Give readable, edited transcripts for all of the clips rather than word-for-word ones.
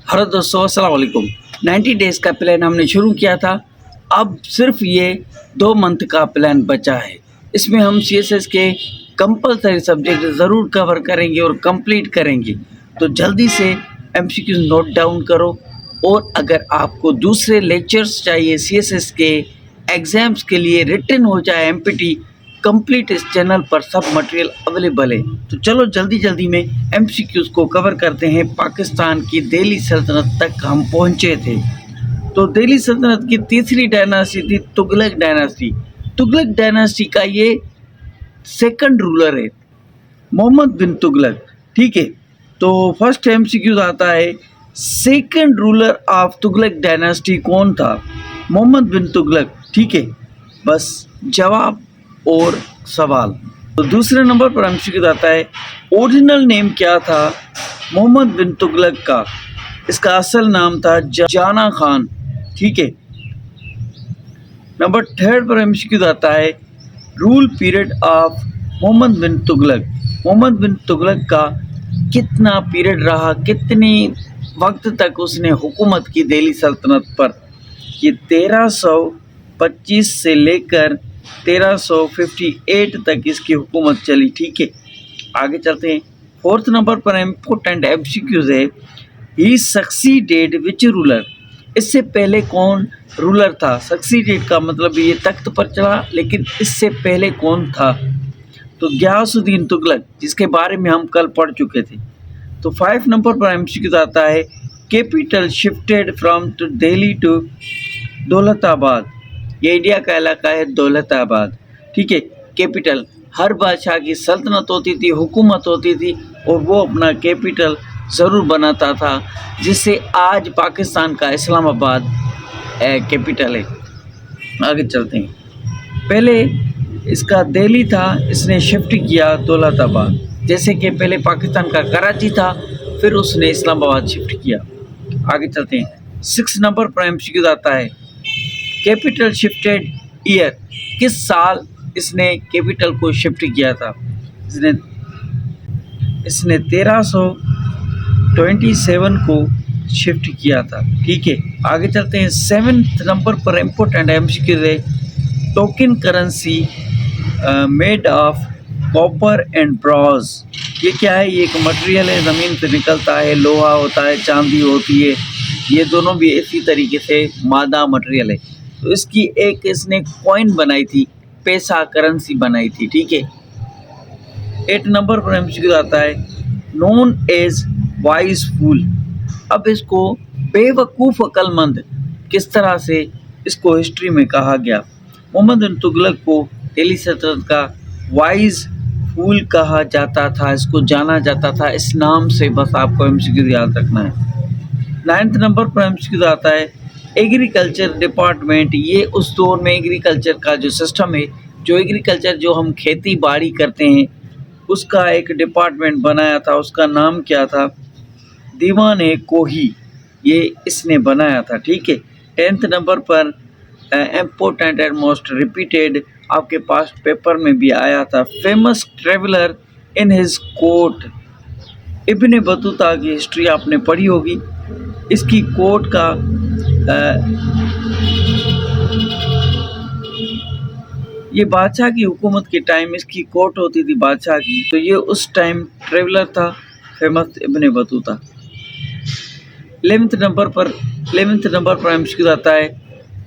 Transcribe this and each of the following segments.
Hello दोस्तों, अस्सलाम वालेकुम। 90 डेज़ का प्लान हमने शुरू किया था। अब सिर्फ ये 2 मंथ का प्लान बचा है। इसमें हम सीएसएस के कंपल्सरी सब्जेक्ट ज़रूर कवर करेंगे और कंप्लीट करेंगे। तो जल्दी से एमसीक्यूज़ नोट डाउन करो। और अगर आपको दूसरे लेक्चर्स चाहिए सीएसएस के एग्ज़ाम्स के लिए, रिटन हो चाहे एमपीटी, कंप्लीट इस चैनल पर सब मटेरियल अवेलेबल है। तो चलो जल्दी जल्दी में एमसीक्यूज़ को कवर करते हैं। पाकिस्तान की दिल्ली सल्तनत तक हम पहुंचे थे। तो दिल्ली सल्तनत की तीसरी डायनास्टी थी तुगलक डायनास्टी। तुगलक डायनास्टी का ये सेकंड रूलर है, मोहम्मद बिन तुगलक। ठीक है, तो फर्स्ट एमसीक्यूज़ आता है, second ruler of Tughlaq dynasty कौन था? मोहम्मद बिन तुगलक। ठीक है, बस जवाब और सवाल। तो दूसरे नंबर पर एमसीक्यू आता है, ओरिजिनल नेम क्या था मोहम्मद बिन तुगलक का? इसका असल नाम था जाना खान। ठीक है। नंबर थर्ड पर एमसीक्यू आता है, रूल पीरियड ऑफ मोहम्मद बिन तुगलक। मोहम्मद बिन तुगलक का कितना पीरियड रहा, कितनी वक्त तक उसने हुकूमत की दिल्ली सल्तनत पर? ये 1325 से लेकर 1358 तक इसकी हुकूमत चली। ठीक है, आगे चलते हैं। फोर्थ नंबर पर इम्पोर्टेंट एमसीक्यूज है, ही सक्सीडेड विच रूलर? इससे पहले कौन रूलर था? सक्सीडेड का मतलब ये तख्त पर चढ़ा, लेकिन इससे पहले कौन था? तो गयासुद्दीन तुगलक, जिसके बारे में हम कल पढ़ चुके थे। तो 5 नंबर पर एमसीक्यूज आता है, capital shifted from to Delhi to Daulatabad. ये इंडिया का इलाका है दौलताबाद। ठीक है, कैपिटल, हर बादशाह की सल्तनत होती थी, हुकूमत होती थी, और वो अपना कैपिटल ज़रूर बनाता था, जिससे आज पाकिस्तान का इस्लामाबाद कैपिटल है। आगे चलते हैं। पहले इसका दिल्ली था, इसने शिफ्ट किया दौलताबाद। जैसे कि पहले पाकिस्तान का कराची था, फिर उसने इस्लामाबाद शिफ्ट किया। आगे चलते हैं। 6 नंबर पर एमसीक्यू आता है, कैपिटल शिफ्टेड ईयर? किस साल इसने कैपिटल को शिफ्ट किया था? इसने 1327 को शिफ्ट किया था। ठीक है, आगे चलते हैं। 7th नंबर पर इम्पोर्टेंट एमसीक्यू है, token currency made of copper and bronze. ये क्या है? ये एक मटेरियल है, ज़मीन से निकलता है, लोहा होता है, चांदी होती है, ये दोनों भी इसी तरीके से मादा मटेरियल है। तो इसकी एक इसने कॉइन बनाई थी, पैसा करेंसी बनाई थी। ठीक है। 8 नंबर पर एमसीक्यू आता है, नोन एज वाइज फूल। अब इसको बेवकूफ़ अक्लमंद किस तरह से इसको हिस्ट्री में कहा गया? मोहम्मद बिन तुगलक को दिल्ली सल्तनत का वाइज फूल कहा जाता था, इसको जाना जाता था इस नाम से। बस आपको एमसीक्यू याद रखना है। 9th नंबर पर एमसीक्यू आता है, एग्रीकल्चर डिपार्टमेंट। ये उस दौर में एग्रीकल्चर का जो सिस्टम है, जो एग्रीकल्चर जो हम खेती बाड़ी करते हैं, उसका एक डिपार्टमेंट बनाया था। उसका नाम क्या था? दीवान कोही, ये इसने बनाया था। ठीक है। 10th नंबर पर इम्पोर्टेंट एंड मोस्ट रिपीटेड, आपके पास पेपर में भी आया था, famous traveller in his court. Ibn Battuta की हिस्ट्री आपने पढ़ी होगी। इसकी कोर्ट का ये बादशाह की हुकूमत के टाइम इसकी कोर्ट होती थी बादशाह की, तो ये उस टाइम ट्रेवलर था, famous Ibn Battuta. 11th number पर एमसीक्यू आता है,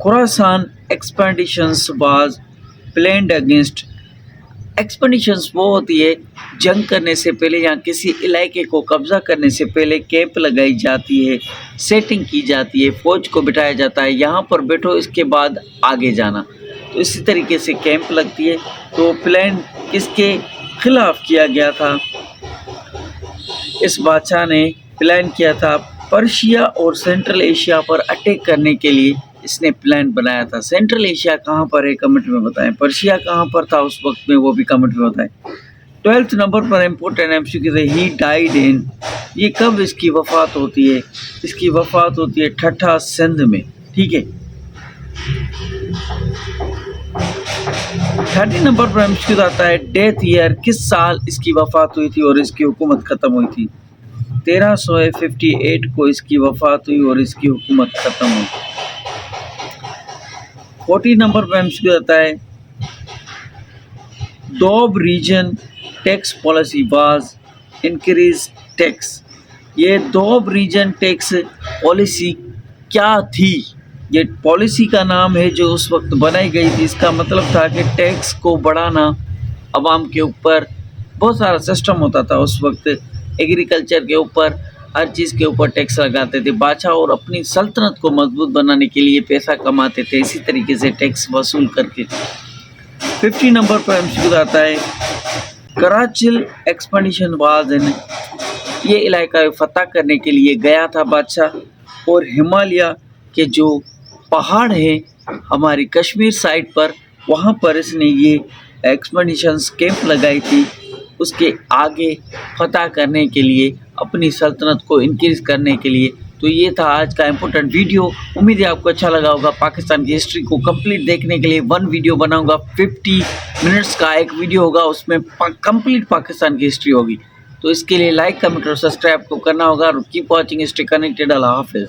Khorasan expeditions was planned against. Expeditions वो होती है जंग करने से पहले या किसी इलाके को कब्जा करने से पहले कैंप लगाई जाती है, सेटिंग की जाती है, फौज को बिठाया जाता है, यहाँ पर बैठो, इसके बाद आगे जाना। तो इसी तरीके से कैंप लगती है। तो प्लान किसके खिलाफ किया गया था? इस बादशाह ने प्लान किया था पर्शिया और सेंट्रल एशिया पर अटैक करने के लिए इसने प्लान बनाया था। सेंट्रल एशिया कहाँ पर है कमेंट में बताएं, पर्शिया कहाँ पर था उस वक्त में वो भी कमेंट में बताएं। 12th नंबर पर इम्पोर्टेंट एमसीक्यू है, ही डाइड इन। ये कब इसकी वफ़ात होती है? इसकी वफ़ात होती है ठट्ठा सिंध में। ठीक है। 30 नंबर पर एमसीक्यू आता है, डेथ ईयर? किस साल इसकी वफ़ात हुई थी और इसकी हुकूमत ख़त्म हुई थी? 1358 کو اس کی وفات ہوئی اور اس کی حکومت ختم ہوئی۔ 40 نمبر پہ ہم سے بتاتا ہے دوب region tax policy was increase tax. یہ دوب ریجن ٹیکس پالیسی کیا تھی؟ یہ پالیسی کا نام ہے جو اس وقت بنائی گئی تھی۔ اس کا مطلب تھا کہ ٹیکس کو بڑھانا، عوام کے اوپر بہت سارا سسٹم ہوتا تھا اس وقت، ایگریکلچر کے اوپر، ہر چیز کے اوپر ٹیکس لگاتے تھے بادشاہ، اور اپنی سلطنت کو مضبوط بنانے کے لیے پیسہ کماتے تھے اسی طریقے سے ٹیکس وصول کر کے۔ 50 نمبر پر ہم سے بتاتا ہے کراچل ایکسپیڈیشن واز ان، یہ علاقہ فتح کرنے کے لیے گیا تھا بادشاہ، اور ہمالیہ کے جو پہاڑ ہیں ہماری کشمیر سائڈ پر، وہاں پر اس نے یہ ایکسپیڈیشنز کیمپ لگائی تھی اس کے آگے فتح کرنے کے لیے، اپنی سلطنت کو انکریز کرنے کے لیے۔ تو یہ تھا آج کا امپورٹنٹ ویڈیو، امید ہے آپ کو اچھا لگا ہوگا۔ پاکستان کی ہسٹری کو کمپلیٹ دیکھنے کے لیے 1 ویڈیو بناؤں گا، 50 منٹس کا ایک ویڈیو ہوگا، اس میں کمپلیٹ پاکستان کی ہسٹری ہوگی۔ تو اس کے لیے لائک، کمنٹ اور سبسکرائب کو کرنا ہوگا، اور کیپ واچنگ ہسٹری کنیکٹڈ۔ اللہ حافظ۔